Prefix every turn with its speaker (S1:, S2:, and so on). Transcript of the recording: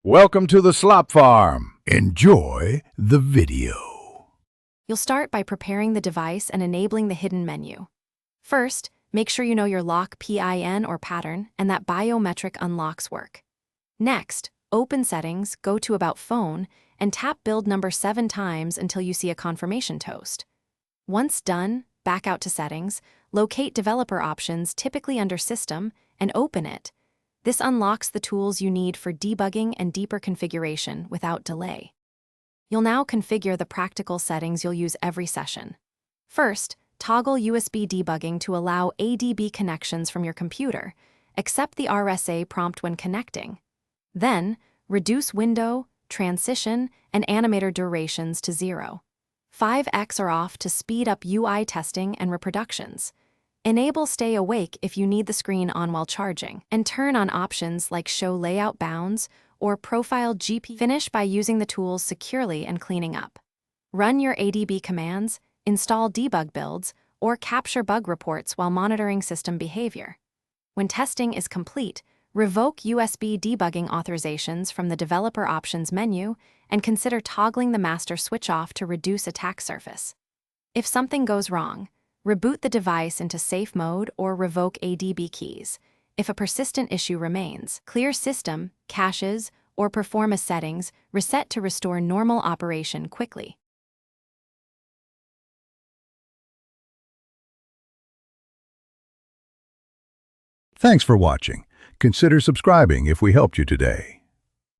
S1: Welcome to the Slop Farm. Enjoy the video.
S2: You'll start by preparing the device and enabling the hidden menu. First, make sure you know your lock PIN or pattern and that biometric unlocks work. Next, open Settings, go to About Phone, and tap build number 7 times until you see a confirmation toast. Once done, back out to Settings, locate Developer Options, typically under System, and open it. This unlocks the tools you need for debugging and deeper configuration without delay. You'll now configure the practical settings you'll use every session. First, toggle USB debugging to allow ADB connections from your computer. Accept the RSA prompt when connecting. Then, reduce window, transition, and animator durations to 0. 5x are off to speed up UI testing and reproductions. Enable Stay Awake if you need the screen on while charging, and turn on options like Show Layout Bounds or Profile GP. Finish by using the tools securely and cleaning up. Run your ADB commands, install debug builds, or capture bug reports while monitoring system behavior. When testing is complete, revoke USB debugging authorizations from the Developer Options menu and consider toggling the master switch off to reduce attack surface. If something goes wrong, reboot the device into safe mode or revoke ADB keys. If a persistent issue remains, clear system, caches, or perform a settings reset to restore normal operation quickly.
S1: Thanks for watching. Consider subscribing if we helped you today.